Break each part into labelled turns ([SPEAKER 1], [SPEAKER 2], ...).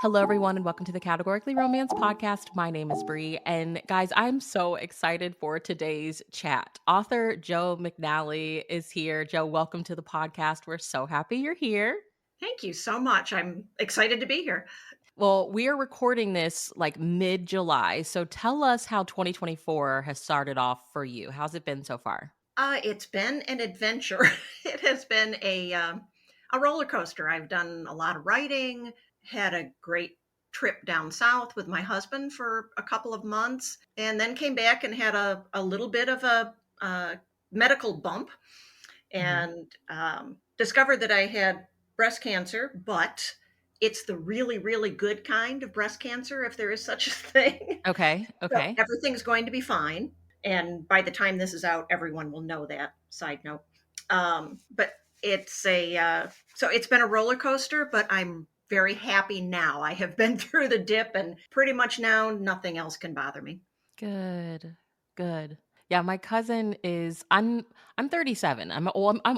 [SPEAKER 1] Hello, everyone, and welcome to the Categorically Romance podcast. My name is Bree, and guys, I'm so excited for today's chat. Author Joe McNally is here. Joe, welcome to the podcast. We're so happy you're here.
[SPEAKER 2] Thank you so much. I'm excited to be here.
[SPEAKER 1] Well, we are recording this like mid-July, so tell us how 2024 has started off for you. How's it been so far?
[SPEAKER 2] It's been an adventure. It has been a roller coaster. I've done a lot of writing, had a great trip down south with my husband for a couple of months, and then came back and had a little bit of a medical bump and discovered that I had breast cancer, but it's the really, really good kind of breast cancer, if there is such a thing.
[SPEAKER 1] Okay,
[SPEAKER 2] So
[SPEAKER 1] okay.
[SPEAKER 2] everything's going to be fine. And by the time this is out, everyone will know that. Side note. But it's so it's been a roller coaster, but I'm very happy now. I have been through the dip, and pretty much now nothing else can bother me.
[SPEAKER 1] Good. Good. Yeah, my cousin is I'm 37. I'm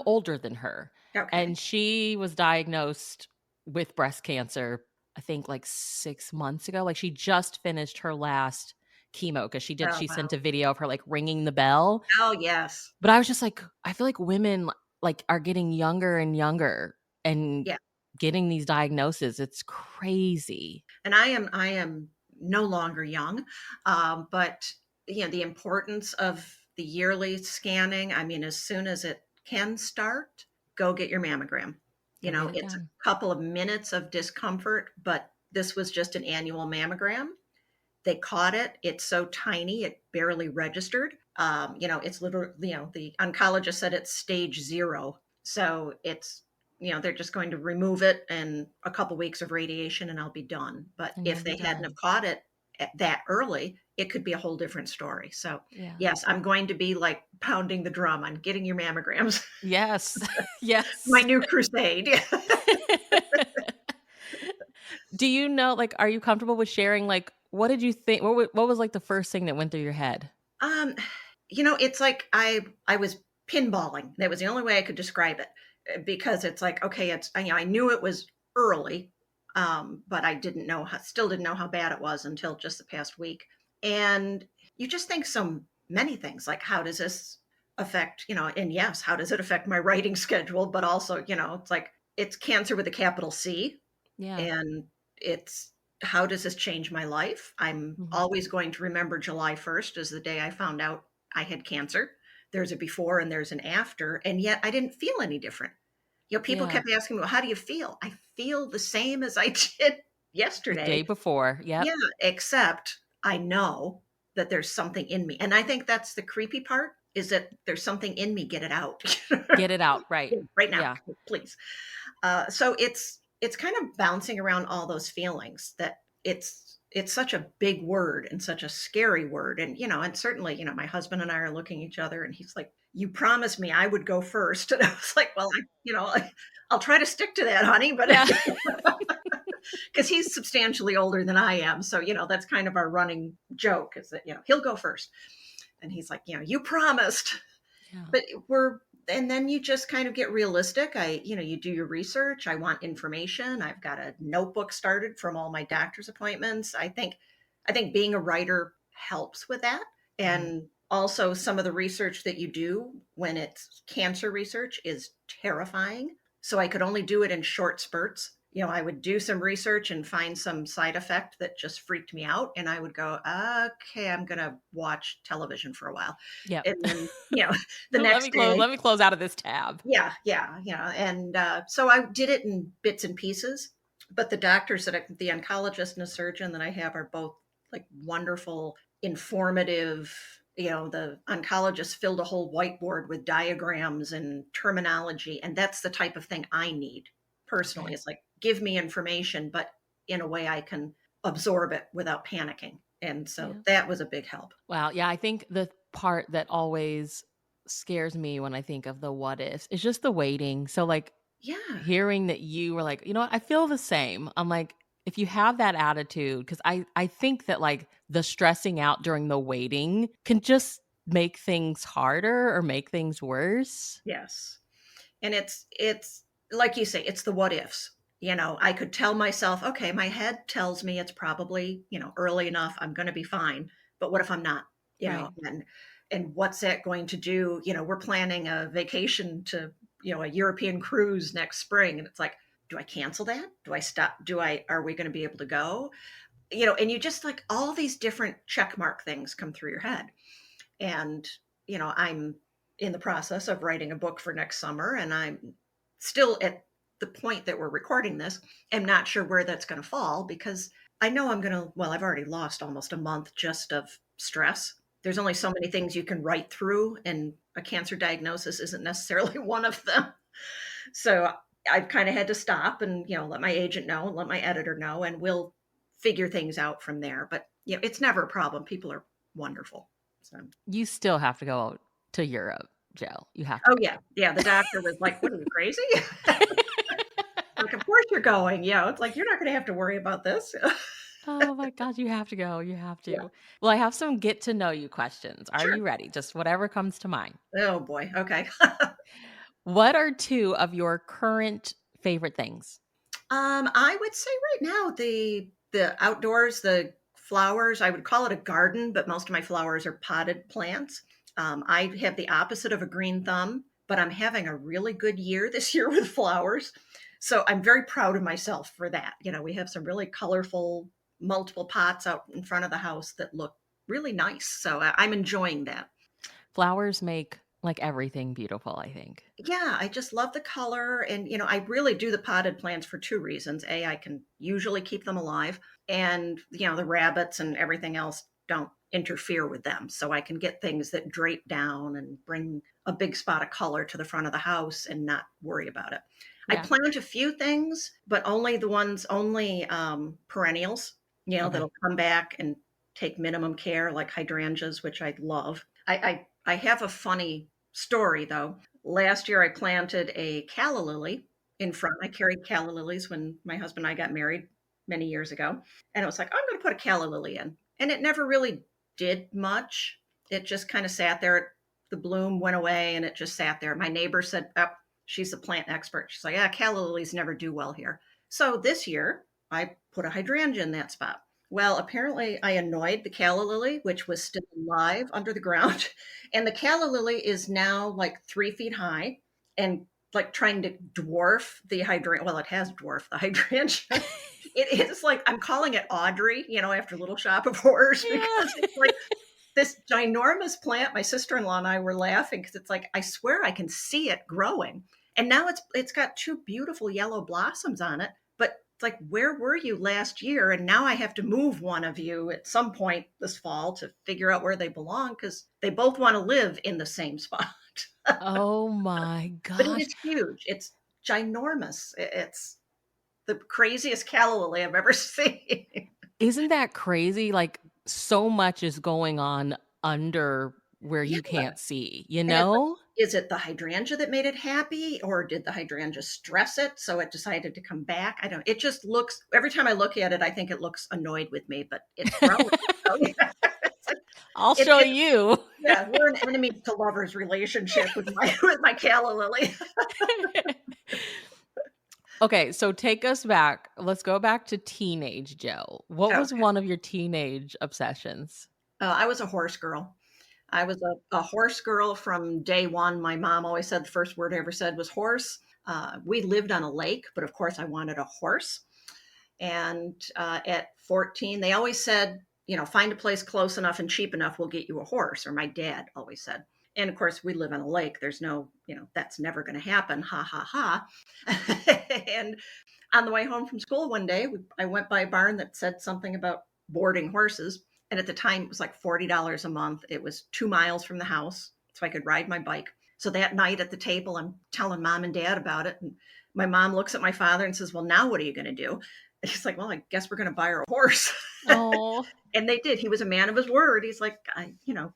[SPEAKER 1] older than her.
[SPEAKER 2] Okay.
[SPEAKER 1] And she was diagnosed with breast cancer I think like 6 months ago. Like she just finished her last chemo cuz
[SPEAKER 2] Oh
[SPEAKER 1] she
[SPEAKER 2] wow.
[SPEAKER 1] sent a video of her like ringing the bell.
[SPEAKER 2] Oh yes.
[SPEAKER 1] But I was just like I feel like women like are getting younger and younger and
[SPEAKER 2] Yeah.
[SPEAKER 1] getting these diagnoses. It's crazy.
[SPEAKER 2] And I am no longer young, but the importance of the yearly scanning. I mean, as soon as it can start, go get your mammogram.
[SPEAKER 1] Go get it
[SPEAKER 2] It's a
[SPEAKER 1] done.
[SPEAKER 2] couple of minutes of discomfort, but this was just an annual mammogram. They caught it. It's so tiny, it barely registered. It's literally, the oncologist said it's stage 0. So they're just going to remove it and a couple weeks of radiation and I'll be done. But
[SPEAKER 1] And you'll
[SPEAKER 2] if
[SPEAKER 1] be
[SPEAKER 2] they hadn't have
[SPEAKER 1] done.
[SPEAKER 2] caught it that early, it could be a whole different story. So,
[SPEAKER 1] Yeah.
[SPEAKER 2] yes, I'm going to be like pounding the drum on getting your mammograms.
[SPEAKER 1] Yes.
[SPEAKER 2] My
[SPEAKER 1] Yes.
[SPEAKER 2] new crusade.
[SPEAKER 1] Do you know, like, are you comfortable with sharing, like, what did you think? What was like the first thing that went through your head?
[SPEAKER 2] Um, it's like I was pinballing. That was the only way I could describe it because it's like okay, I knew it was early, but I still didn't know how bad it was until just the past week. And you just think so many things like how does this affect and yes, how does it affect my writing schedule? But also it's like it's cancer with a capital C,
[SPEAKER 1] Yeah.
[SPEAKER 2] and it's how does this change my life? I'm
[SPEAKER 1] Mhm.
[SPEAKER 2] always going to remember July 1st as the day I found out I had cancer. There's a before and there's an after, and yet I didn't feel any different. People
[SPEAKER 1] Yeah.
[SPEAKER 2] kept asking me, well, how do you feel? I feel the same as I did
[SPEAKER 1] The day
[SPEAKER 2] yesterday.
[SPEAKER 1] before. Yep.
[SPEAKER 2] Yeah, except I know that there's something in me. And I think that's the creepy part is that there's something in me. Get it out.
[SPEAKER 1] Get it out. Right.
[SPEAKER 2] Right now,
[SPEAKER 1] Yeah.
[SPEAKER 2] please. So it's kind of bouncing around all those feelings that it's such a big word and such a scary word. And and certainly my husband and I are looking at each other and he's like, you promised me I would go first. And I was like, well, I'll try to stick to that, honey, but
[SPEAKER 1] Yeah.
[SPEAKER 2] because he's substantially older than I am, so that's kind of our running joke is that he'll go first. And he's like, you promised.
[SPEAKER 1] Yeah.
[SPEAKER 2] But we're and then you just kind of get realistic. You do your research. I want information. I've got a notebook started from all my doctor's appointments. I think being a writer helps with that.
[SPEAKER 1] Mhm.
[SPEAKER 2] And also some of the research that you do when it's cancer research is terrifying. So I could only do it in short spurts. I would do some research and find some side effect that just freaked me out. And I would go, okay, I'm going to watch television for a while.
[SPEAKER 1] Yep.
[SPEAKER 2] And then, the
[SPEAKER 1] let
[SPEAKER 2] next
[SPEAKER 1] me close.
[SPEAKER 2] day,
[SPEAKER 1] Let me close out of this tab.
[SPEAKER 2] yeah. And so I did it in bits and pieces. But the doctors the oncologist and the surgeon that I have are both like wonderful, informative. The oncologist filled a whole whiteboard with diagrams and terminology. And that's the type of thing I need personally.
[SPEAKER 1] Okay.
[SPEAKER 2] It's like, give me information, but in a way I can absorb it without panicking. And so
[SPEAKER 1] Yeah.
[SPEAKER 2] that was a big help.
[SPEAKER 1] Wow. Yeah. I think the part that always scares me when I think of the what ifs is just the waiting. So, like,
[SPEAKER 2] Yeah.
[SPEAKER 1] hearing that you were like, you know what, I feel the same. I'm like, if you have that attitude, because I think that like the stressing out during the waiting can just make things harder or make things worse.
[SPEAKER 2] Yes. And it's like you say, it's the what ifs. I could tell myself, okay, my head tells me it's probably, early enough. I'm going to be fine. But what if I'm not?
[SPEAKER 1] Right.
[SPEAKER 2] And what's that going to do? We're planning a vacation to, a European cruise next spring. And it's like, do I cancel that? Do I stop? Are we going to be able to go? And you just like all these different check mark things come through your head. And, I'm in the process of writing a book for next summer, and I'm still at the point that we're recording this. I'm not sure where that's going to fall because I know well, I've already lost almost a month just of stress. There's only so many things you can write through, and a cancer diagnosis isn't necessarily one of them. So I've kind of had to stop and, let my agent know and let my editor know, and we'll figure things out from there. But, it's never a problem. People are wonderful. So.
[SPEAKER 1] You still have to go to Europe, Joe. You have to
[SPEAKER 2] Oh,
[SPEAKER 1] go.
[SPEAKER 2] yeah. Yeah, the doctor was like, "What, are you crazy?" Like, "Of course you're going." Yeah, it's like, "You're not gonna have to worry about this."
[SPEAKER 1] Oh my god, you have to go. You have
[SPEAKER 2] Yeah,
[SPEAKER 1] to. Well, I have some get to know you questions. Are
[SPEAKER 2] sure.
[SPEAKER 1] you ready? Just whatever comes to mind.
[SPEAKER 2] Oh, boy, okay.
[SPEAKER 1] What are 2 of your current favorite things?
[SPEAKER 2] I would say right now, the outdoors, the flowers, I would call it a garden, but most of my flowers are potted plants. I have the opposite of a green thumb, but I'm having a really good year this year with flowers. So I'm very proud of myself for that. We have some really colorful, multiple pots out in front of the house that look really nice. So I'm enjoying that.
[SPEAKER 1] Flowers make, like, everything beautiful, I think.
[SPEAKER 2] Yeah, I just love the color. And, I really do the potted plants for two reasons. A, I can usually keep them alive, and, the rabbits and everything else don't interfere with them. So I can get things that drape down and bring a big spot of color to the front of the house and not worry about it. I
[SPEAKER 1] Yeah.
[SPEAKER 2] plant a few things, but only perennials,
[SPEAKER 1] Okay.
[SPEAKER 2] that'll come back and take minimum care, like hydrangeas, which I love. I have a funny story though. Last year, I planted a calla lily in front. I carried calla lilies when my husband and I got married many years ago. And it was like, I'm going to put a calla lily in. And it never really did much. It just kind of sat there. The bloom went away and it just sat there. My neighbor said, oh, she's a plant expert. She's like, yeah, calla lilies never do well here. So this year, I put a hydrangea in that spot. Well, apparently I annoyed the calla lily, which was still alive under the ground. And the calla lily is now like 3 feet high and like trying to dwarf the hydrangea. Well, it has dwarfed the hydrangea. It is like, I'm calling it Audrey, after Little Shop of Horrors,
[SPEAKER 1] Yeah.
[SPEAKER 2] because it's like this ginormous plant. My sister-in-law and I were laughing because it's like, I swear I can see it growing. And now it's got two beautiful yellow blossoms on it. But it's like, where were you last year? And now I have to move one of you at some point this fall to figure out where they belong because they both want to live in the same spot.
[SPEAKER 1] Oh my
[SPEAKER 2] But it
[SPEAKER 1] gosh.
[SPEAKER 2] is huge. It's ginormous. It's the craziest calla lily I've ever seen.
[SPEAKER 1] Isn't that crazy? Like, so much is going on under where
[SPEAKER 2] Yeah.
[SPEAKER 1] you can't see, you
[SPEAKER 2] And it's like,
[SPEAKER 1] know?
[SPEAKER 2] is it the hydrangea that made it happy, or did the hydrangea stress it so it decided to come back? I don't. It just looks. Every time I look at it, I think it looks annoyed with me, but it's growing. So, yeah, it's,
[SPEAKER 1] I'll
[SPEAKER 2] it,
[SPEAKER 1] show
[SPEAKER 2] it,
[SPEAKER 1] you.
[SPEAKER 2] yeah, we're an enemies to lovers relationship with my with my calla lily.
[SPEAKER 1] Okay, so take us back. Let's go back to teenage Joe. What
[SPEAKER 2] Oh,
[SPEAKER 1] was one of your teenage obsessions?
[SPEAKER 2] I was a horse girl. I was a horse girl from day one. My mom always said the first word I ever said was horse. We lived on a lake, but of course I wanted a horse. And at 14, they always said, find a place close enough and cheap enough, we'll get you a horse, or my dad always said. And of course, we live on a lake. There's no, that's never going to happen. Ha ha ha. And on the way home from school one day, I went by a barn that said something about boarding horses. And at the time, it was like $40 a month. It was 2 miles from the house, so I could ride my bike. So that night at the table, I'm telling mom and dad about it. And my mom looks at my father and says, well, now what are you going to do? And he's like, well, I guess we're going to buy her a horse.
[SPEAKER 1] Oh,
[SPEAKER 2] And they did. He was a man of his word. He's like,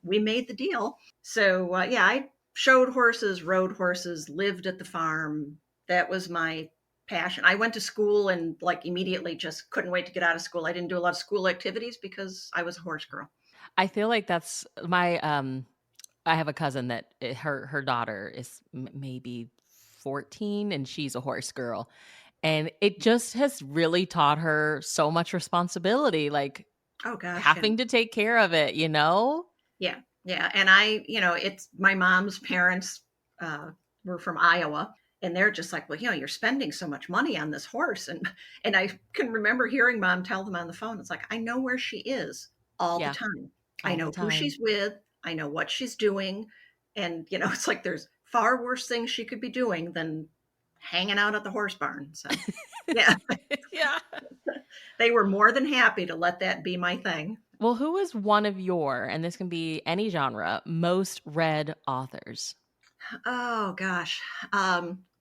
[SPEAKER 2] we made the deal. So, yeah, I showed horses, rode horses, lived at the farm. That was my passion. I went to school and like immediately just couldn't wait to get out of school. I didn't do a lot of school activities because I was a horse girl.
[SPEAKER 1] I feel like that's my I have a cousin that her daughter is maybe 14 and she's a horse girl. And it just has really taught her so much responsibility, like
[SPEAKER 2] Oh gosh, yeah.
[SPEAKER 1] having to take care of it, you know?
[SPEAKER 2] Yeah, yeah, and it's my mom's parents, uh, were from Iowa, and they're just like, "Well, you're spending so much money on this horse," and I can remember hearing mom tell them on the phone, it's like, "I know where she is all the
[SPEAKER 1] Yeah,
[SPEAKER 2] time. I
[SPEAKER 1] all the
[SPEAKER 2] know who
[SPEAKER 1] time.
[SPEAKER 2] she's with, I know what she's doing," and, it's like there's far worse things she could be doing than hanging out at the horse barn, so, yeah,
[SPEAKER 1] Yeah.
[SPEAKER 2] they were more than happy to let that be my thing.
[SPEAKER 1] Well, who is one of your, and this can be any genre, most read authors?
[SPEAKER 2] Oh gosh.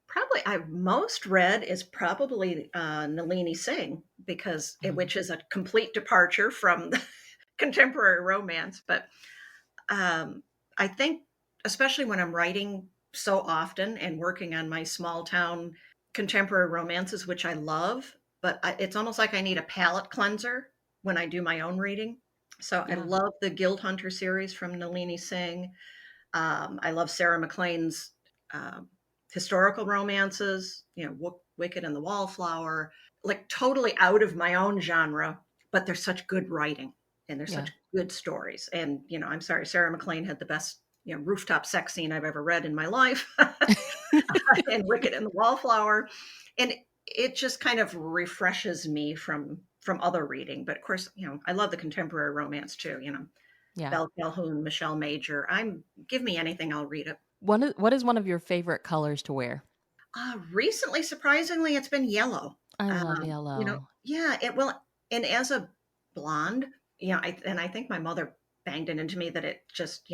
[SPEAKER 2] Probably I've most read is probably Nalini Singh because
[SPEAKER 1] Mhm.
[SPEAKER 2] which is a complete departure from the contemporary romance. But um, I think, especially when I'm writing so often and working on my small town contemporary romances, which I love, but it's almost like I need a palate cleanser when I do my own reading. So I
[SPEAKER 1] Yeah,
[SPEAKER 2] love the Guild Hunter series from Nalini Singh. I love Sarah MacLean's um, historical romances, Wicked and the Wallflower, like totally out of my own genre, but they're such good writing and they're
[SPEAKER 1] yeah.
[SPEAKER 2] such good stories. And, I'm sorry, Sarah MacLean had the best, rooftop sex scene I've ever read in my life and Wicked and the Wallflower. And it just kind of refreshes me from other reading. But of course, I love the contemporary romance too,
[SPEAKER 1] Yeah.
[SPEAKER 2] Belle Calhoun, Michelle Major. Give me anything, I'll read it.
[SPEAKER 1] What is one of your favorite colors to wear?
[SPEAKER 2] Recently, surprisingly, it's been yellow.
[SPEAKER 1] I love yellow.
[SPEAKER 2] Yeah, it will. And as a blonde, I think my mother banged it into me that it just,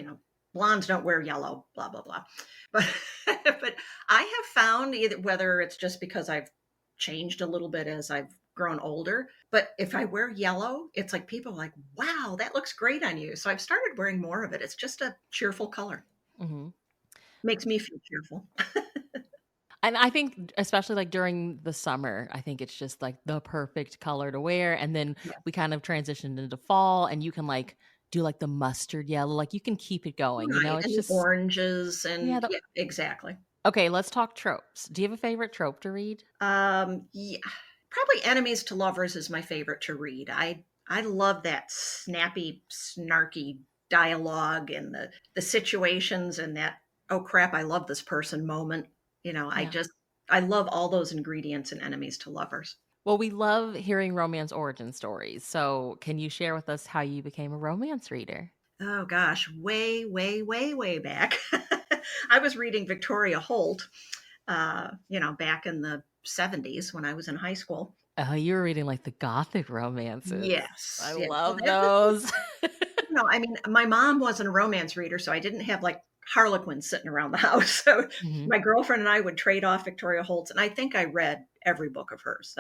[SPEAKER 2] blondes don't wear yellow, blah blah blah. But but I have found either whether it's just because I've changed a little bit as I've grown older, but if I wear yellow, it's like people are like, "Wow, that looks great on you." So I've started wearing more of it. It's just a cheerful color.
[SPEAKER 1] Mhm.
[SPEAKER 2] Makes me feel cheerful.
[SPEAKER 1] And I think especially, like, during the summer, I think it's just, like, the perfect color to wear, and then
[SPEAKER 2] Yeah.
[SPEAKER 1] we kind of transitioned into fall, and you can, like, do, like, the mustard yellow, like, you can keep it going, you know?
[SPEAKER 2] Right,
[SPEAKER 1] It's
[SPEAKER 2] and the
[SPEAKER 1] just
[SPEAKER 2] oranges
[SPEAKER 1] yeah,
[SPEAKER 2] and yeah, exactly.
[SPEAKER 1] okay, let's talk tropes. Do you have a favorite trope to read?
[SPEAKER 2] Yeah, probably Enemies to Lovers is my favorite to read. I love that snappy, snarky dialogue and the situations and that, "Oh crap, I love this person" moment.
[SPEAKER 1] Yeah.
[SPEAKER 2] I love all those ingredients in Enemies to Lovers.
[SPEAKER 1] Well, we love hearing romance origin stories, so can you share with us how you became a romance reader?
[SPEAKER 2] Oh gosh, way, way, way, way back. I was reading Victoria Holt, back in the 70s when I was in high school.
[SPEAKER 1] Oh, you were reading, like, the gothic romances. I
[SPEAKER 2] Yes, yeah. Well,
[SPEAKER 1] love
[SPEAKER 2] that
[SPEAKER 1] those.
[SPEAKER 2] I mean, my mom wasn't a romance reader, so I didn't have like Harlequins sitting around the house. So
[SPEAKER 1] Mhm.
[SPEAKER 2] my girlfriend and I would trade off Victoria Holt's, and I think I read every book of hers.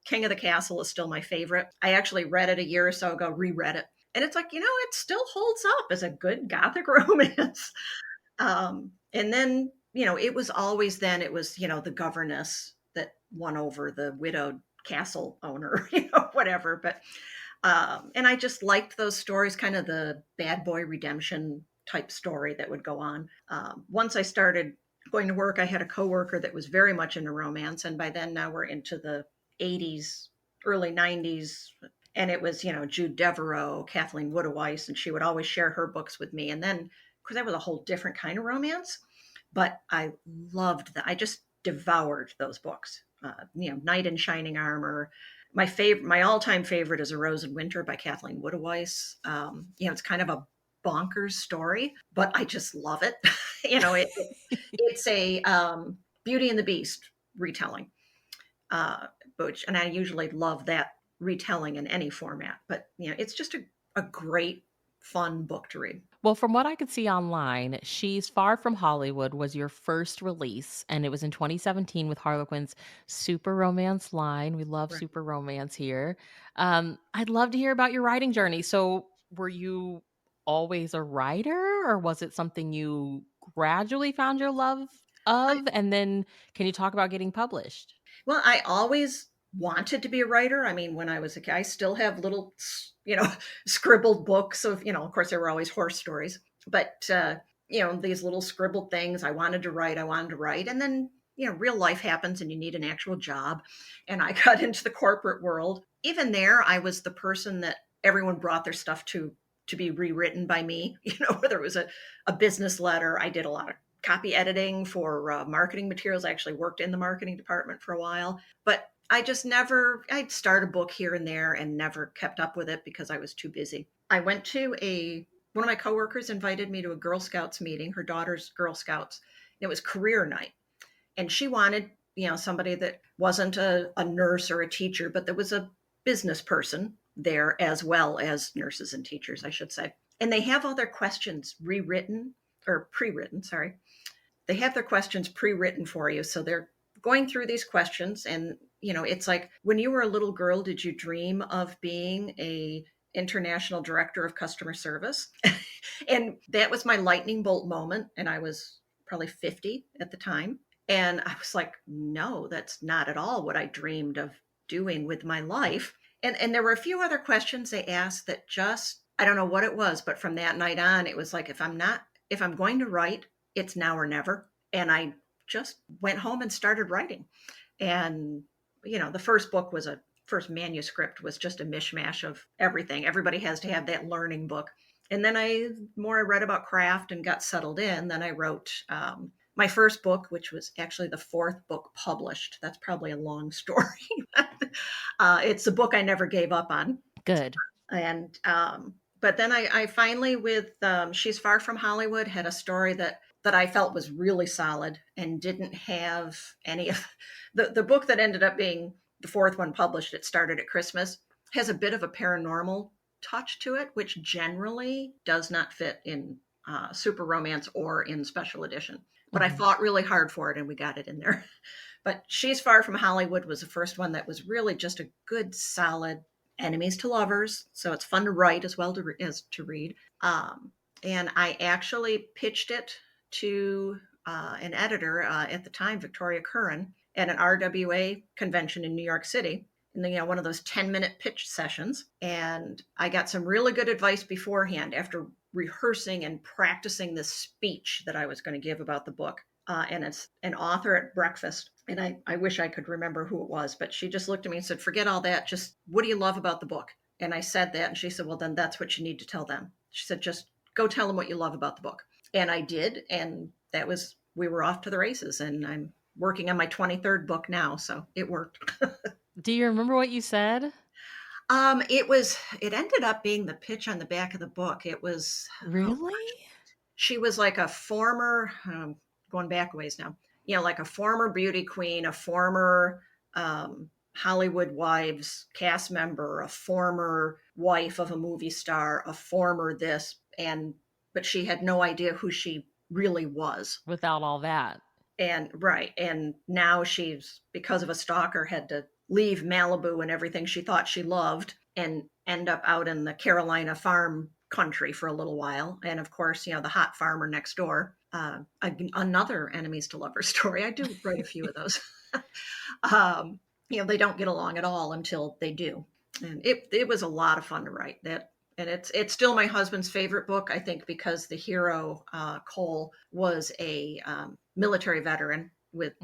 [SPEAKER 2] King of the Castle is still my favorite. I actually read it a year or so ago, reread it, and it's like it still holds up as a good gothic romance. And then it was always then it was the governess that won over the widowed castle owner, whatever. But and I just liked those stories, kind of the bad boy redemption type story that would go on. Once I started going to work, I had a coworker that was very much into romance, and by then now we're into the 80s, early 90s, and it was Jude Devereaux, Kathleen Woodiwice, and she would always share her books with me. And then, because that was a whole different kind of romance, but I loved that. I just devoured those books. Knight in Shining Armor, my all-time favorite is A Rose in Winter by Kathleen Woodiwice. It's kind of a bonkers story, but I just love it. It's a Beauty and the Beast retelling, uh, and I usually love that retelling in any format. But it's just a great, fun book to read.
[SPEAKER 1] Well, from what I could see online, She's Far From Hollywood was your first release, and it was in 2017 with Harlequin's super romance line. We love
[SPEAKER 2] Right.
[SPEAKER 1] super romance here. I'd love to hear about your writing journey. So, were you always a writer, or was it something you gradually found your love
[SPEAKER 2] I,
[SPEAKER 1] of? And then, can you talk about getting published?
[SPEAKER 2] Well, I always wanted to be a writer. I mean, when I was a kid, I still have little, scribbled books of, of course, there were always horse stories, but, these little scribbled things I wanted to write. And then, real life happens and you need an actual job. And I got into the corporate world. Even there, I was the person that everyone brought their stuff to be rewritten by me. Whether it was a business letter, I did a lot of copy editing for marketing materials. I actually worked in the marketing department for a while, but I just never, I'd start a book here and there and never kept up with it because I was too busy. I went to one of my coworkers invited me to a Girl Scouts meeting, her daughter's Girl Scouts. It was career night. And she wanted, somebody that wasn't a nurse or a teacher, but that was a business person there as well as nurses and teachers, I should say. And they have all their questions rewritten or pre-written, sorry. They have their questions pre-written for you. So they're going through these questions and it's like, when you were a little girl, did you dream of being a international director of customer service? And that was my lightning bolt moment. And I was probably 50 at the time. And I was like, no, that's not at all what I dreamed of doing with my life. And there were a few other questions they asked that just, I don't know what it was, but from that night on, it was like, if I'm going to write, it's now or never. And I just went home and started writing. And, the first manuscript was just a mishmash of everything. Everybody has to have that learning book. And then I read about craft and got settled in. Then I wrote my first book, which was actually the fourth book published. That's probably a long story. It's a book I never gave up on.
[SPEAKER 1] Good.
[SPEAKER 2] And but then I finally, with She's Far From Hollywood, had a story that I felt was really solid and didn't have any of the book that ended up being the fourth one published. It started at Christmas, has a bit of a paranormal touch to it, which generally does not fit in super romance or in special edition. But I fought really hard for it and we got it in there. But She's Far From Hollywood was the first one that was really just a good, solid enemies to lovers. So it's fun to write as well as to read. And I actually pitched it to an editor at the time, Victoria Curran, at an RWA convention in New York City. And one of those 10-minute pitch sessions. And I got some really good advice beforehand after rehearsing and practicing this speech that I was going to give about the book. And it's an author at breakfast. And I wish I could remember who it was, but she just looked at me and said, forget all that. Just, what do you love about the book? And I said that. And she said, well, then that's what you need to tell them. She said, just go tell them what you love about the book. And I did. And we were off to the races. And I'm working on my 23rd book now. So it worked.
[SPEAKER 1] Do you remember what you said?
[SPEAKER 2] It ended up being the pitch on the back of the book. It was,
[SPEAKER 1] Really?
[SPEAKER 2] she was like a former, going back a ways now, like a former beauty queen, a former Hollywood Wives cast member, a former wife of a movie star, a former this, but she had no idea who she really was.
[SPEAKER 1] Without all that.
[SPEAKER 2] And right. And now she's, because of a stalker, had to leave Malibu and everything she thought she loved and end up out in the Carolina farm country for a little while. And of course, the hot farmer next door, another enemies to lovers story. I do write a few of those. They don't get along at all until they do. And it was a lot of fun to write that. And it's still my husband's favorite book, I think, because the hero, Cole, was a military veteran with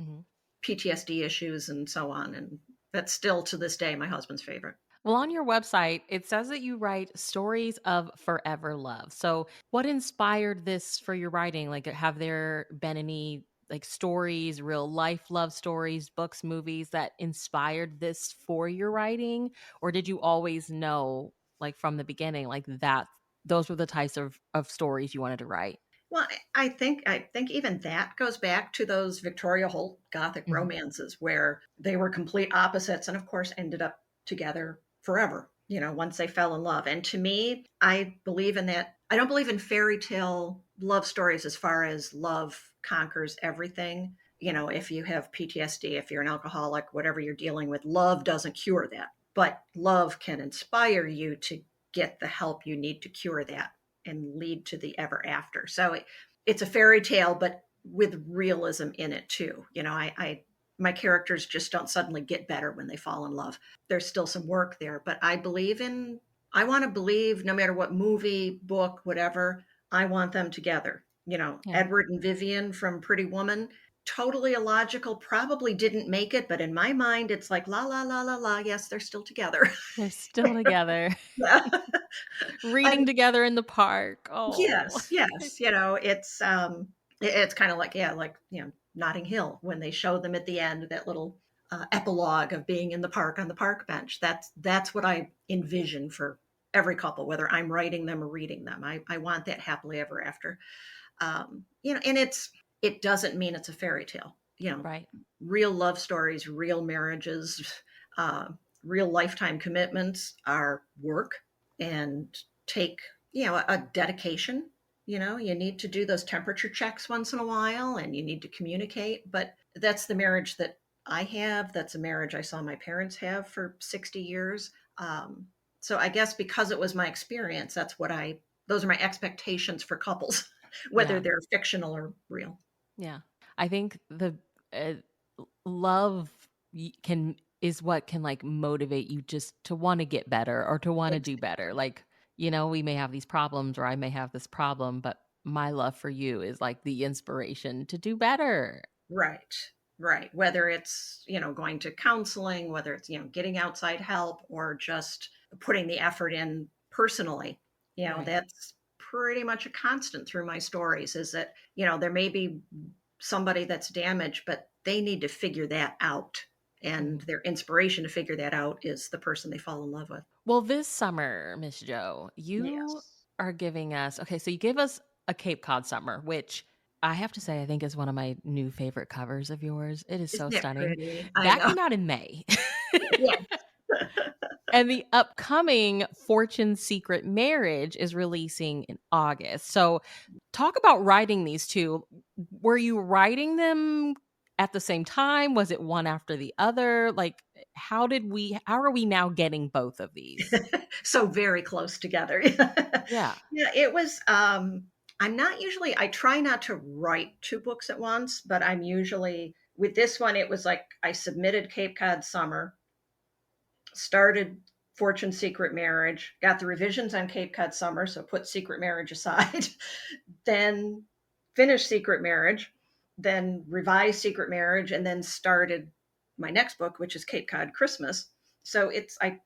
[SPEAKER 2] PTSD issues and so on. And that's still to this day my husband's favorite.
[SPEAKER 1] Well, on your website, it says that you write stories of forever love. So, what inspired this for your writing? Like, have there been any stories, real life love stories, books, movies that inspired this for your writing? Or did you always know, from the beginning, that those were the types of stories you wanted to write?
[SPEAKER 2] Well, I think even that goes back to those Victoria Holt Gothic
[SPEAKER 1] Mhm.
[SPEAKER 2] romances where they were complete opposites and of course ended up together forever, once they fell in love. And to me, I believe in that. I don't believe in fairy tale love stories as far as love conquers everything. If you have PTSD, if you're an alcoholic, whatever you're dealing with, love doesn't cure that. But love can inspire you to get the help you need to cure that and lead to the ever after. So it's a fairy tale, but with realism in it too. My characters just don't suddenly get better when they fall in love. There's still some work there, but I want to believe no matter what movie, book, whatever, I want them together.
[SPEAKER 1] Yeah.
[SPEAKER 2] Edward and Vivian from Pretty Woman, totally illogical, probably didn't make it, but in my mind, it's like, "La, la, la, la, la, yes, they're still together."
[SPEAKER 1] They're still together,
[SPEAKER 2] Yeah.
[SPEAKER 1] reading
[SPEAKER 2] And
[SPEAKER 1] together in the park. Oh.
[SPEAKER 2] yes, yes, it's kinda like, yeah, like, Notting Hill when they show them at the end, that little, epilogue of being in the park on the park bench. That's what I envision for every couple, whether I'm writing them or reading them. I want that happily ever after. And it doesn't mean it's a fairy tale.
[SPEAKER 1] Right.
[SPEAKER 2] Real love stories, real marriages, uh, real lifetime commitments are work and take a dedication. You need to do those temperature checks once in a while, and you need to communicate. But that's the marriage that I have. That's a marriage I saw my parents have for 60 years. So I guess because it was my experience, those are my expectations for couples, whether
[SPEAKER 1] Yeah.
[SPEAKER 2] they're fictional or real.
[SPEAKER 1] Yeah. I think the love can is what can like motivate you just to want to get better or to want to do better.
[SPEAKER 2] Exactly.
[SPEAKER 1] Like, we may have these problems or I may have this problem, but my love for you is like the inspiration to do better.
[SPEAKER 2] Right. Right. Whether it's, going to counseling, whether it's, getting outside help or just putting the effort in personally,
[SPEAKER 1] Right.
[SPEAKER 2] that's pretty much a constant through my stories is that, there may be somebody that's damaged, but they need to figure that out. And
[SPEAKER 1] Mhm.
[SPEAKER 2] their inspiration to figure that out is the person they fall in love with.
[SPEAKER 1] Well, this summer, Miss Joe, you
[SPEAKER 2] Yes.
[SPEAKER 1] are giving us okay, so you gave us A Cape Cod Summer, which I have to say I think is one of my new favorite covers of yours. It is so
[SPEAKER 2] Isn't that
[SPEAKER 1] stunning.
[SPEAKER 2] pretty? I
[SPEAKER 1] That
[SPEAKER 2] know.
[SPEAKER 1] came out in May.
[SPEAKER 2] Yeah.
[SPEAKER 1] And the upcoming Fortune Secret Marriage is releasing in August. So, talk about writing these 2. Were you writing them at the same time? Was it one after the other? Like, how are we now getting both of these?
[SPEAKER 2] So very close together.
[SPEAKER 1] Yeah.
[SPEAKER 2] Yeah, it was I try not to write 2 books at once, but I'm usually with this one it was like I submitted Cape Cod Summer, started Fortune Secret Marriage, got the revisions on Cape Cod Summer, so put Secret Marriage aside, then finished Secret Marriage, then revised Secret Marriage, and then started my next book, which is Cape Cod Christmas. So I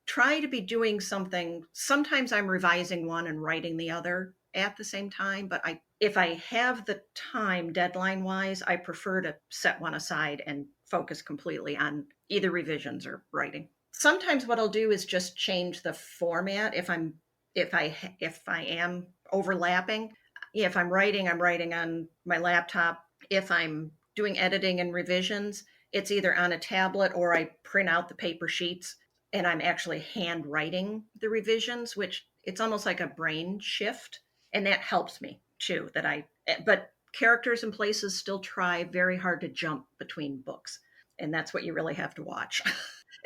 [SPEAKER 2] try to be doing something. Sometimes I'm revising one and writing the other at the same time, but if I have the time deadline wise, I prefer to set one aside and focus completely on either revisions or writing. Sometimes what I'll do is just change the format if I am overlapping. Yeah, if I'm writing on my laptop. If I'm doing editing and revisions, it's either on a tablet or I print out the paper sheets and I'm actually handwriting the revisions, which it's almost like a brain shift. And that helps me too. But characters and places still try very hard to jump between books. And that's what you really have to watch.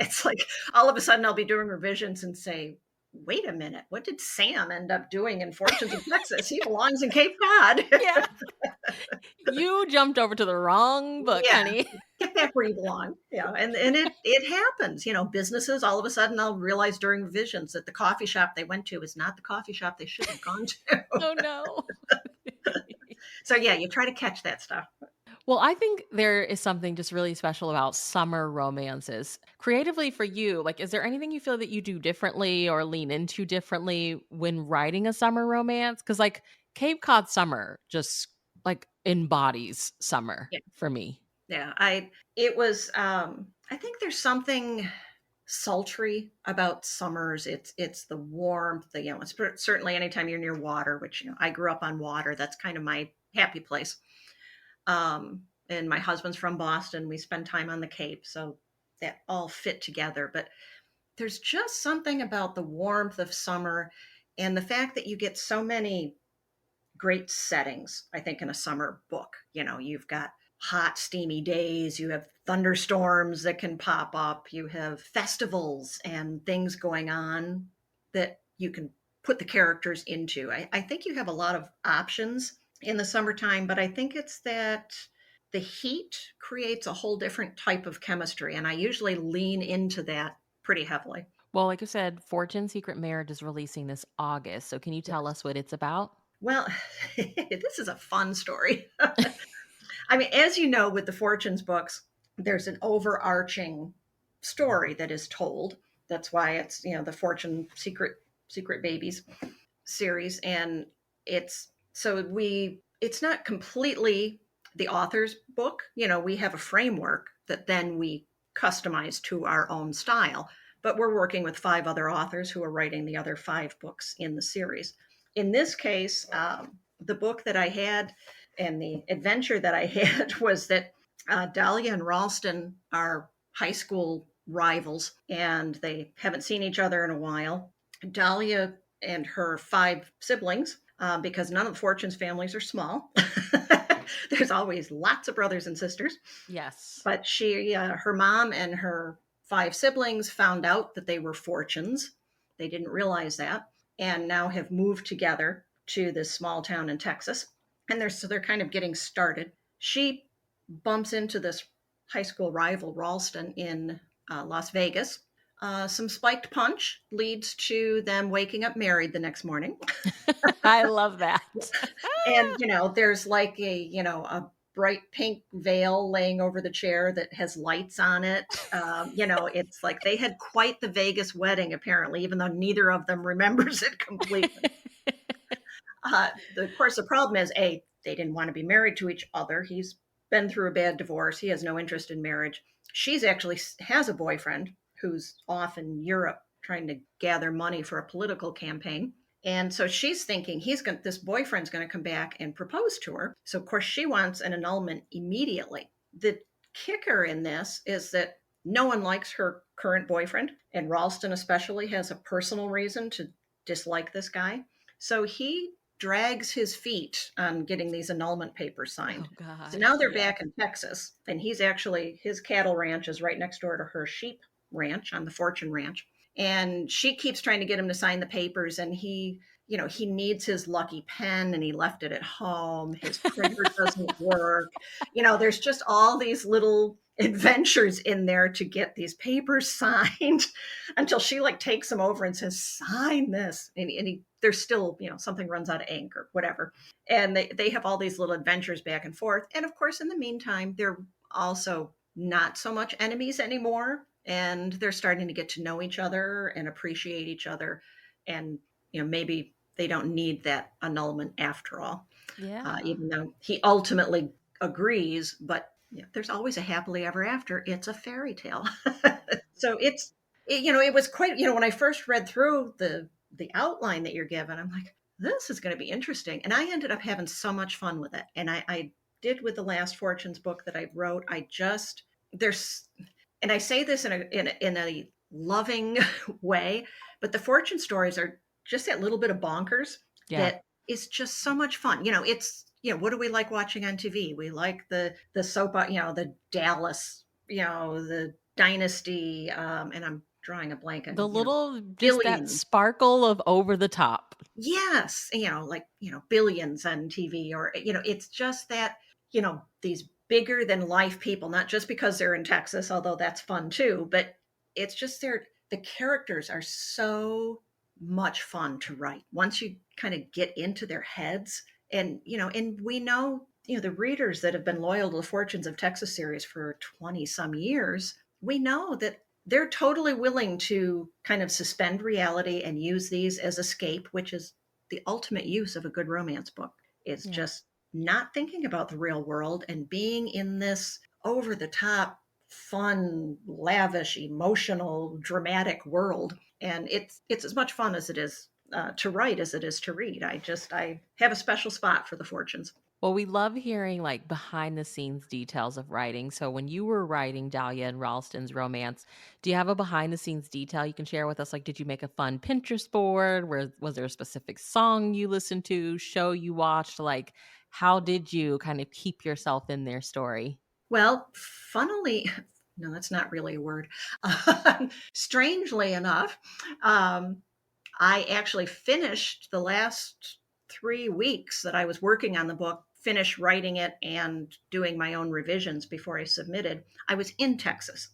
[SPEAKER 2] It's like all of a sudden I'll be doing revisions and say, wait a minute, what did Sam end up doing in Fortunes of Texas? He belongs in Cape Cod.
[SPEAKER 1] Yeah. You jumped over to the wrong book,
[SPEAKER 2] Yeah,
[SPEAKER 1] honey.
[SPEAKER 2] get back where you belong. Yeah, and it happens. Businesses all of a sudden I'll realize during revisions that the coffee shop they went to is not the coffee shop they should have gone to.
[SPEAKER 1] Oh, no.
[SPEAKER 2] So yeah, you try to catch that stuff.
[SPEAKER 1] Well, I think there is something just really special about summer romances. Creatively for you, like, is there anything you feel that you do differently or lean into differently when writing a summer romance? Because, like, Cape Cod Summer just like embodies summer
[SPEAKER 2] Yeah,
[SPEAKER 1] for me.
[SPEAKER 2] yeah. I think there's something sultry about summers. It's the warmth. Certainly anytime you're near water, which I grew up on water. That's kind of my happy place. And my husband's from Boston. We spend time on the Cape, so that all fit together. But there's just something about the warmth of summer and the fact that you get so many great settings, I think, in a summer book. You've got hot, steamy days, you have thunderstorms that can pop up, you have festivals and things going on that you can put the characters into. I think you have a lot of options in the summertime, but I think it's that the heat creates a whole different type of chemistry. And I usually lean into that pretty heavily.
[SPEAKER 1] Well, like I said, Fortune Secret Marriage is releasing this August. So, can you tell
[SPEAKER 2] Yes.
[SPEAKER 1] us what it's about?
[SPEAKER 2] Well, this is a fun story. I mean, as you know, with the Fortunes books, there's an overarching story that is told. That's why it's, the Fortune Secret Babies series. And it's not completely the author's book. We have a framework that then we customize to our own style, but we're working with 5 other authors who are writing the other 5 books in the series. In this case, the book that I had and the adventure that I had was that Dahlia and Ralston are high school rivals, and they haven't seen each other in a while. Dahlia and her 5 siblings, because none of the Fortunes families are small. There's always lots of brothers and sisters.
[SPEAKER 1] Yes.
[SPEAKER 2] But her mom and her 5 siblings found out that they were Fortunes. They didn't realize that, and now have moved together to this small town in Texas. And they're kind of getting started. She bumps into this high school rival, Ralston, in Las Vegas. Some spiked punch leads to them waking up married the next morning.
[SPEAKER 1] I love that.
[SPEAKER 2] And there's like a bright pink veil laying over the chair that has lights on it. It's like they had quite the Vegas wedding, apparently, even though neither of them remembers it completely. Of course, the problem is, they didn't want to be married to each other. He's been through a bad divorce. He has no interest in marriage. She's actually has a boyfriend who's off in Europe trying to gather money for a political campaign. And so she's thinking this boyfriend's going to come back and propose to her. So of course she wants an annulment immediately. The kicker in this is that no one likes her current boyfriend, and Ralston especially has a personal reason to dislike this guy. So he drags his feet on getting these annulment papers signed.
[SPEAKER 1] Oh
[SPEAKER 2] So now
[SPEAKER 1] gosh,
[SPEAKER 2] they're
[SPEAKER 1] yeah.
[SPEAKER 2] back in Texas, and his cattle ranch is right next door to her sheep ranch on the Fortune Ranch. And she keeps trying to get him to sign the papers, and he needs his lucky pen, and he left it at home. His printer doesn't work. There's just all these little adventures in there to get these papers signed until she like takes him over and says, sign this. And there's still, something runs out of ink or whatever. And they have all these little adventures back and forth. And of course, in the meantime, they're also not so much enemies anymore. And they're starting to get to know each other and appreciate each other. And, maybe they don't need that annulment after all,
[SPEAKER 1] Yeah.
[SPEAKER 2] even though he ultimately agrees. But there's always a happily ever after. It's a fairy tale. So it was quite, when I first read through the outline that you're given, I'm like, this is going to be interesting. And I ended up having so much fun with it. And I did with the last Fortunes book that I wrote. There's, and I say this in a loving way, but the Fortune stories are just that little bit of bonkers
[SPEAKER 1] Yeah.
[SPEAKER 2] that is just so much fun. What do we like watching on TV? We like the soap, the Dallas, the Dynasty, and I'm drawing a blank on,
[SPEAKER 1] The little just that
[SPEAKER 2] Billions.
[SPEAKER 1] sparkle of over the top.
[SPEAKER 2] Yes, like, Billions on TV, or, it's just that, these bigger than life people, not just because they're in Texas, although that's fun too, but it's just the characters are so much fun to write once you kind of get into their heads. And we know, the readers that have been loyal to the Fortunes of Texas series for 20 some years, we know that they're totally willing to kind of suspend reality and use these as escape, which is the ultimate use of a good romance book, is
[SPEAKER 1] Yeah.
[SPEAKER 2] just not thinking about the real world and being in this over the top, fun, lavish, emotional, dramatic world. And it's as much fun as it is to write as it is to read. I have a special spot for the Fortunes.
[SPEAKER 1] Well, we love hearing like behind the scenes details of writing. So when you were writing Dahlia and Ralston's romance, do you have a behind the scenes detail you can share with us? Like, did you make a fun Pinterest board? Was there a specific song you listened to, show you watched? Like, how did you kind of keep yourself in their story?
[SPEAKER 2] Well, funnily, no, that's not really a word. Strangely enough, um, I actually finished the last 3 weeks that I was working on the book, finished writing it and doing my own revisions before I submitted. I was in Texas.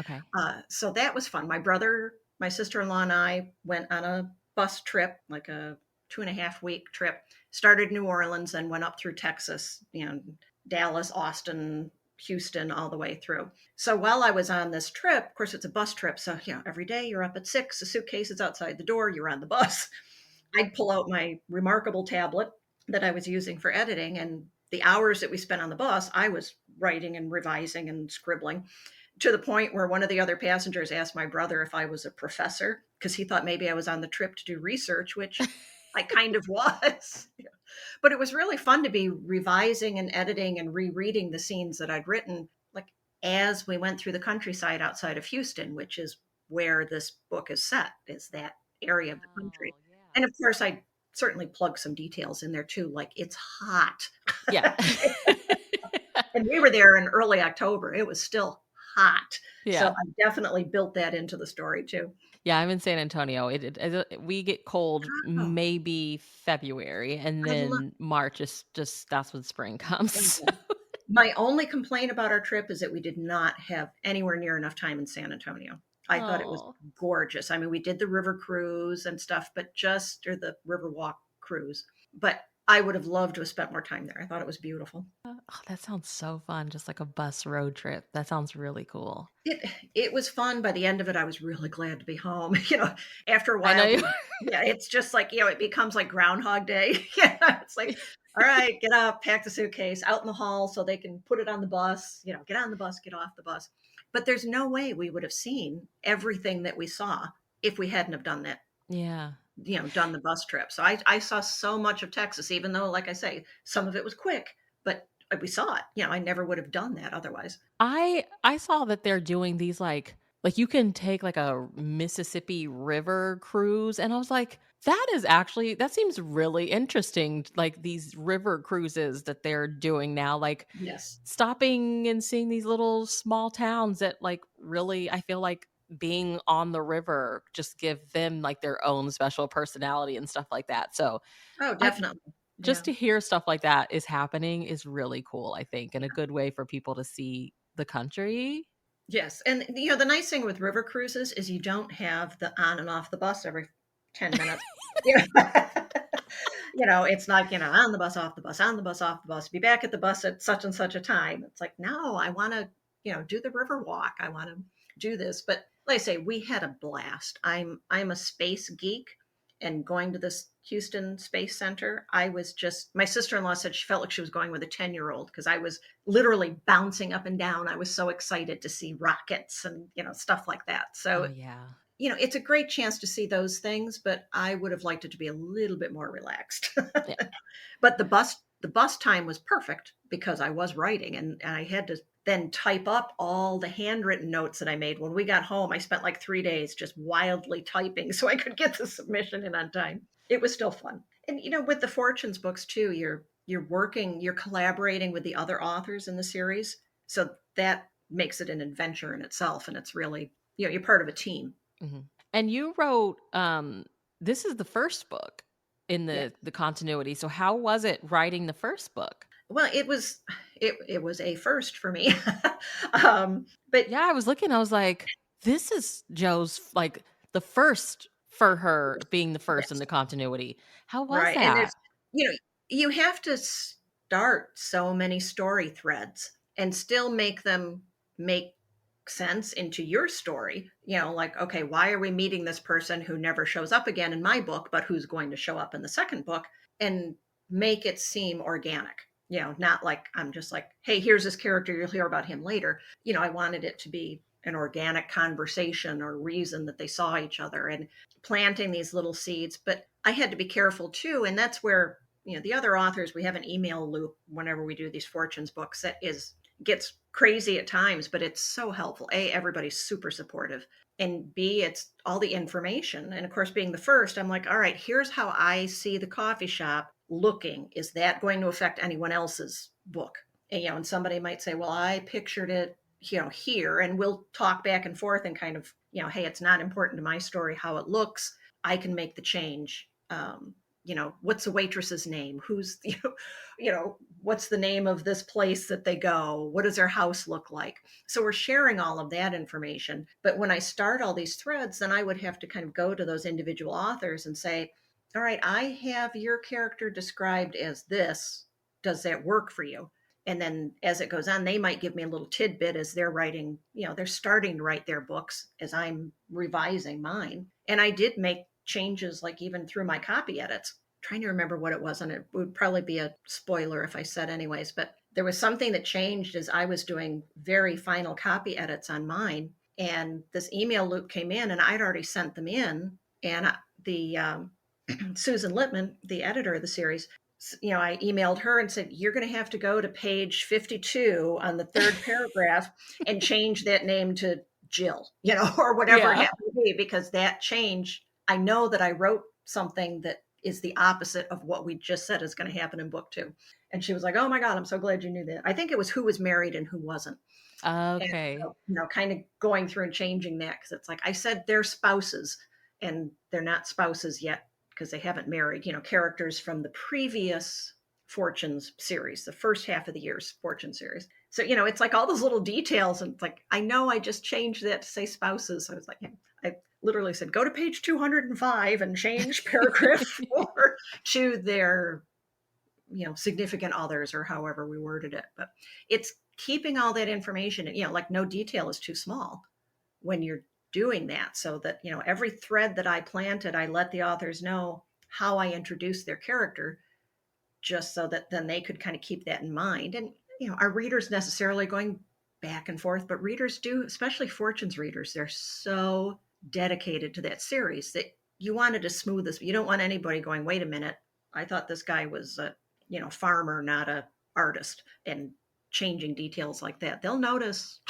[SPEAKER 1] Okay.
[SPEAKER 2] So that was fun. My brother, my sister in law, and I went on a bus trip, like a 2.5 week trip, started in New Orleans and went up through Texas, Dallas, Austin, Houston, all the way through. So while I was on this trip, of course, it's a bus trip. So, every day you're up at 6, a suitcase is outside the door, you're on the bus. I'd pull out my remarkable tablet that I was using for editing. And the hours that we spent on the bus, I was writing and revising and scribbling to the point where one of the other passengers asked my brother if I was a professor because he thought maybe I was on the trip to do research, which I kind of was. But it was really fun to be revising and editing and rereading the scenes that I'd written, like as we went through the countryside outside of Houston, which is where this book is set, is that area of the country.
[SPEAKER 1] Oh, yeah.
[SPEAKER 2] And of course, I certainly plug some details in there too, like it's hot.
[SPEAKER 1] Yeah.
[SPEAKER 2] And we were there in early October. It was still hot. So
[SPEAKER 1] Yeah.
[SPEAKER 2] I definitely built that into the story too.
[SPEAKER 1] Yeah, I'm in San Antonio. We get cold
[SPEAKER 2] Oh,
[SPEAKER 1] maybe February, and
[SPEAKER 2] I love
[SPEAKER 1] then March is just that's when spring comes.
[SPEAKER 2] it. My only complaint about our trip is that we did not have anywhere near enough time in San Antonio. I thought it was
[SPEAKER 1] Oh.
[SPEAKER 2] gorgeous. I mean, we did the river cruise and stuff, or the river walk cruise, but I would have loved to have spent more time there. I thought it was beautiful.
[SPEAKER 1] Oh, that sounds so fun, just like a bus road trip. That sounds really cool.
[SPEAKER 2] It was fun. By the end of it, I was really glad to be home. After a
[SPEAKER 1] I know
[SPEAKER 2] while,
[SPEAKER 1] you.
[SPEAKER 2] yeah, it's just like, it becomes like Groundhog Day. Yeah, it's like, all right, get up, pack the suitcase out in the hall so they can put it on the bus, get on the bus, get off the bus. But there's no way we would have seen everything that we saw if we hadn't have done that,
[SPEAKER 1] Yeah.
[SPEAKER 2] done the bus trip. So I saw so much of Texas, even though, like I say, some of it was quick, but we saw it. I never would have done that otherwise.
[SPEAKER 1] I saw that they're doing these like you can take like a Mississippi River cruise, and I was like, that seems really interesting, like these river cruises that they're doing now, like
[SPEAKER 2] Yes.
[SPEAKER 1] stopping and seeing these little small towns that like really I feel like being on the river just give them like their own special personality and stuff like that. So
[SPEAKER 2] Oh,
[SPEAKER 1] I
[SPEAKER 2] definitely.
[SPEAKER 1] just
[SPEAKER 2] Yeah.
[SPEAKER 1] to hear stuff like that is happening is really cool, I think, and a good way for people to see the country.
[SPEAKER 2] Yes, and the nice thing with river cruises is you don't have the on and off the bus every 10 minutes. Yeah. It's like, on the bus, off the bus, on the bus, off the bus, be back at the bus at such and such a time. It's like, no, I want to, do the river walk. I want to do this. But like I say, we had a blast. I'm a space geek, and going to this Houston Space Center, I was just my sister-in-law said she felt like she was going with a 10-year-old because I was literally bouncing up and down. I was so excited to see rockets and, stuff like that.
[SPEAKER 1] Oh,
[SPEAKER 2] So,
[SPEAKER 1] yeah.
[SPEAKER 2] it's a great chance to see those things, but I would have liked it to be a little bit more relaxed.
[SPEAKER 1] Yeah.
[SPEAKER 2] But the bus time was perfect because I was writing, and I had to then type up all the handwritten notes that I made. When we got home, I spent like 3 days just wildly typing so I could get the submission in on time. It was still fun. And with the Fortunes books too, you're collaborating with the other authors in the series. So that makes it an adventure in itself. And it's really, you're part of a team.
[SPEAKER 1] Mhm. And you wrote, this is the first book in
[SPEAKER 2] Yeah.
[SPEAKER 1] the continuity, so how was it writing the first book?
[SPEAKER 2] Well, it was a first for me. But
[SPEAKER 1] Yeah, I was looking, I was like, "This is Joe's, like, the first for her being the first in
[SPEAKER 2] yes,
[SPEAKER 1] the continuity." How was
[SPEAKER 2] right. And
[SPEAKER 1] that?
[SPEAKER 2] you know, you have to start so many story threads and still make them make sense into your story. Like, okay, why are we meeting this person who never shows up again in my book, but who's going to show up in the second book, and make it seem organic. Not like I'm just like, hey, here's this character, you'll hear about him later. I wanted it to be an organic conversation or reason that they saw each other, and planting these little seeds. But I had to be careful too. And that's where, the other authors, we have an email loop whenever we do these Fortunes books that gets crazy at times, but it's so helpful. A, everybody's super supportive. And B, it's all the information. And of course, being the first, I'm like, all right, here's how I see the coffee shop looking. Is that going to affect anyone else's book? And somebody might say, well, I pictured it, here, and we'll talk back and forth and kind of, hey, it's not important to my story how it looks. I can make the change. What's the waitress's name? Who's, what's the name of this place that they go? What does their house look like? So we're sharing all of that information. But when I start all these threads, then I would have to kind of go to those individual authors and say, all right, I have your character described as this. Does that work for you? And then as it goes on, they might give me a little tidbit as they're writing, they're starting to write their books as I'm revising mine. And I did make changes, like even through my copy edits. Trying to remember what it was, and it would probably be a spoiler if I said anyways, but there was something that changed as I was doing very final copy edits on mine. And this email loop came in, and I'd already sent them in. And the Susan Littman, the editor of the series, I emailed her and said, you're going to have to go to page 52 on the third paragraph and change that name to Jill, or whatever it
[SPEAKER 1] Yeah.
[SPEAKER 2] happened to be, because that change, I know that I wrote something that is the opposite of what we just said is going to happen in book 2. And she was like, oh my God, I'm so glad you knew that. I think it was who was married and who wasn't. And
[SPEAKER 1] Okay.
[SPEAKER 2] so, kind of going through and changing that, because it's like I said, they're spouses, and they're not spouses yet because they haven't married. Characters from the previous Fortunes series, the first half of the year's Fortune series. So it's like all those little details, and it's like I know I just changed that to say spouses. I was like, I literally said, go to page 205 and change paragraph 4 to their significant others, or however we worded it. But it's keeping all that information, like no detail is too small when you're doing that, so that every thread that I planted, I let the authors know how I introduced their character, just so that then they could kind of keep that in mind. And our readers necessarily going back and forth, but readers do, especially Fortunes readers, they're so dedicated to that series that you wanted to smooth this. You don't want anybody going, wait a minute, I thought this guy was a farmer, not a artist, and changing details like that. They'll notice.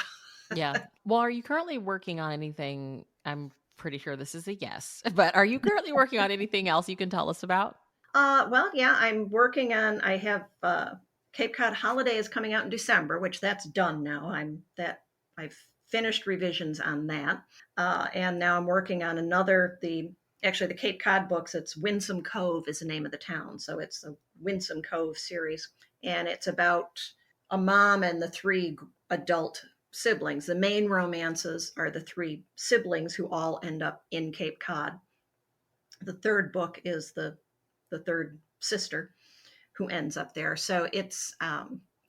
[SPEAKER 1] Yeah. Well, are you currently working on anything? I'm pretty sure this is a yes, but are you currently working on anything else you can tell us about?
[SPEAKER 2] Well, yeah, I'm working on. I have Cape Cod Holiday is coming out in December, which that's done now. I've finished revisions on that, and now I'm working on another. The Cape Cod books. It's Winsome Cove is the name of the town, so it's the Winsome Cove series, and it's about a mom and the 3 adult siblings. The main romances are the 3 siblings who all end up in Cape Cod. The third book is the third sister who ends up there. So it's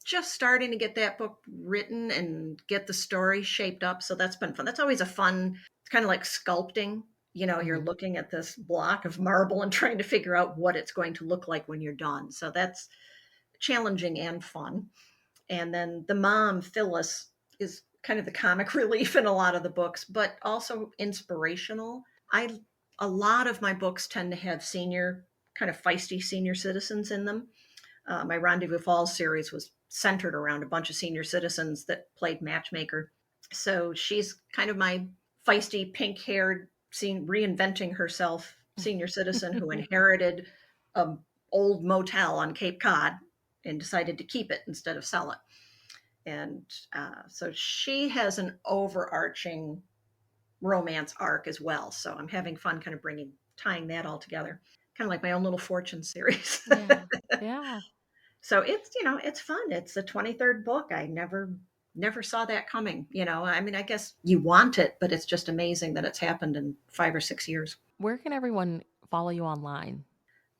[SPEAKER 2] just starting to get that book written and get the story shaped up. So that's been fun. That's always a fun, it's kind of like sculpting. You're
[SPEAKER 1] Hmm.
[SPEAKER 2] looking at this block of marble and trying to figure out what it's going to look like when you're done. So that's challenging and fun. And then the mom, Phyllis, is kind of the comic relief in a lot of the books, but also inspirational. A lot of my books tend to have kind of feisty senior citizens in them. My Rendezvous Falls series was centered around a bunch of senior citizens that played matchmaker. So she's kind of my feisty, pink-haired, reinventing herself senior citizen who inherited an old motel on Cape Cod and decided to keep it instead of sell it. And so she has an overarching romance arc as well. So I'm having fun kind of tying that all together, kind of like my own little Fortune series.
[SPEAKER 1] Yeah. Yeah.
[SPEAKER 2] So it's fun. It's the 23rd book. I never saw that coming. I mean, I guess you want it, but it's just amazing that it's happened in 5 or 6 years.
[SPEAKER 1] Where can everyone follow you online?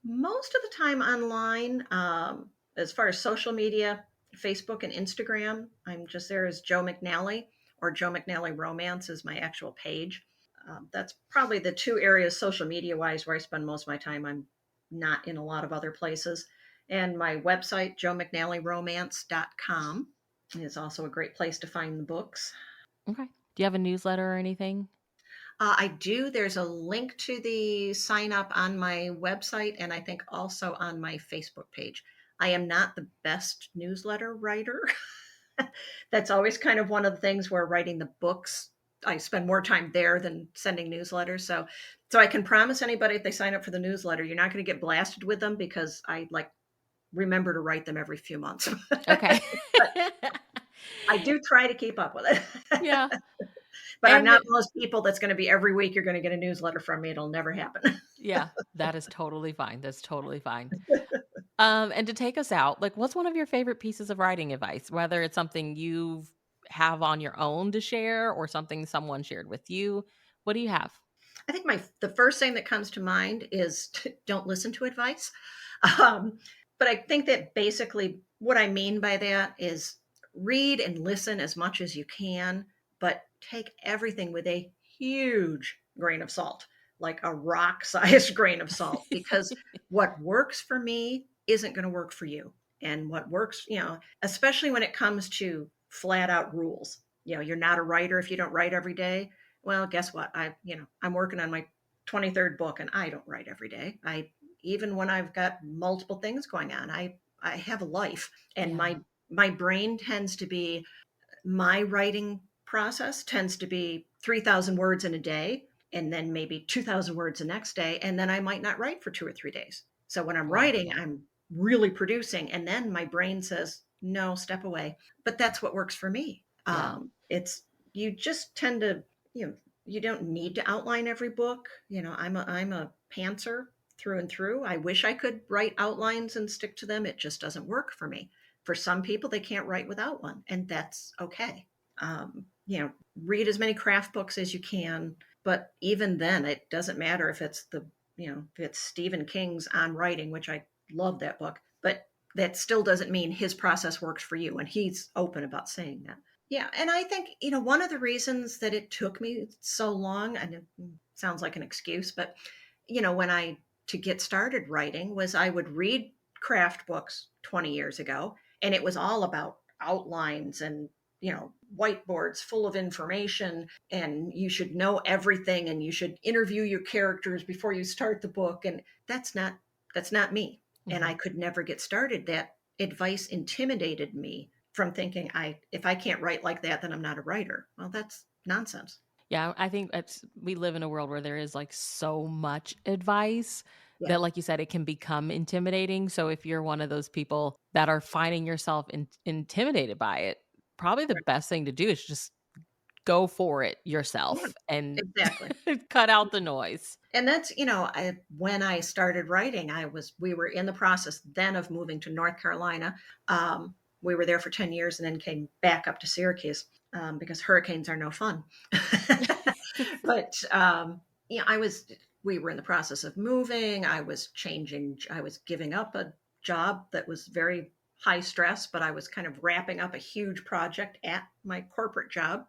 [SPEAKER 2] Most of the time online, as far as social media, Facebook and Instagram, I'm just there as Joe McNally, or Joe McNally Romance is my actual page. That's probably the 2 areas social media wise where I spend most of my time. I'm not in a lot of other places. And my website, joemcnallyromance.com, is also a great place to find the books.
[SPEAKER 1] Okay. Do you have a newsletter or anything?
[SPEAKER 2] I do. There's a link to the sign up on my website, and I think also on my Facebook page. I am not the best newsletter writer. That's always kind of one of the things where writing the books, I spend more time there than sending newsletters. So I can promise anybody if they sign up for the newsletter, you're not going to get blasted with them, because I remember to write them every few months.
[SPEAKER 1] Okay.
[SPEAKER 2] But I do try to keep up with it.
[SPEAKER 1] Yeah.
[SPEAKER 2] But I'm
[SPEAKER 1] And
[SPEAKER 2] not one of those people that's going to be every week you're going to get a newsletter from me. It'll never happen.
[SPEAKER 1] yeah, that is totally fine. That's totally fine. And to take us out, like, what's one of your favorite pieces of writing advice? Whether it's something you have on your own to share or something someone shared with you. What do you have?
[SPEAKER 2] I think the first thing that comes to mind is don't listen to advice. Um, But I think that basically what I mean by that is read and listen as much as you can, but take everything with a huge grain of salt, like a rock sized grain of salt, because what works for me isn't going to work for you. And what works, especially when it comes to flat out rules, you're not a writer if you don't write every day. Well, guess what? I'm working on my 23rd book and I don't write every day. Even when I've got multiple things going on, I have a life, and
[SPEAKER 1] Yeah.
[SPEAKER 2] my brain tends to be my writing process tends to be 3,000 words in a day, and then maybe 2,000 words the next day, and then I might not write for 2 or 3 days. So when I'm
[SPEAKER 1] Oh,
[SPEAKER 2] writing,
[SPEAKER 1] yeah.
[SPEAKER 2] I'm really producing, and then my brain says, "No, step away." But that's what works for me.
[SPEAKER 1] Yeah.
[SPEAKER 2] It's you just tend to, you know, you don't need to outline every book. I'm a pantser through and through. I wish I could write outlines and stick to them. It just doesn't work for me. For some people, they can't write without one, and that's okay. Read as many craft books as you can, but even then, it doesn't matter if it's if it's Stephen King's On Writing, which I love that book, but that still doesn't mean his process works for you, and he's open about saying that. Yeah, and I think one of the reasons that it took me so long, and it sounds like an excuse, but when I to get started writing was I would read craft books 20 years ago, and it was all about outlines and whiteboards full of information, and you should know everything, and you should interview your characters before you start the book, and that's not me, and
[SPEAKER 1] Mhm.
[SPEAKER 2] I could never get started. That advice intimidated me from thinking, I if I can't write like that, then I'm not a writer. Well, that's nonsense.
[SPEAKER 1] Yeah, I think we live in a world where there is like so much advice
[SPEAKER 2] Yeah,
[SPEAKER 1] that, like you said, it can become intimidating. So if you're one of those people that are finding yourself intimidated by it, probably the
[SPEAKER 2] right.
[SPEAKER 1] best thing to do is just go for it
[SPEAKER 2] Yeah,
[SPEAKER 1] yourself and
[SPEAKER 2] exactly.
[SPEAKER 1] cut out the noise.
[SPEAKER 2] And that's, when I started writing, we were in the process then of moving to North Carolina. Um, we were there for 10 years and then came back up to Syracuse, because hurricanes are no fun. But, we were in the process of moving. I was giving up a job that was very high stress, but I was kind of wrapping up a huge project at my corporate job.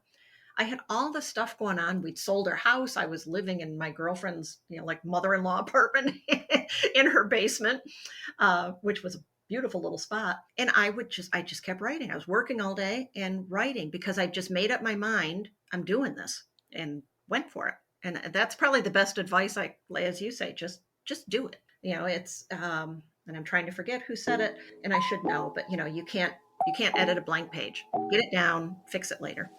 [SPEAKER 2] I had all this stuff going on. We'd sold our house. I was living in my girlfriend's, like mother-in-law apartment in her basement, which was a beautiful little spot. And I just kept writing. I was working all day and writing because I just made up my mind, I'm doing this, and went for it. And that's probably the best advice, as you say, just do it. And I'm trying to forget who said it, and I should know, but you can't edit a blank page. Get it down, fix it later.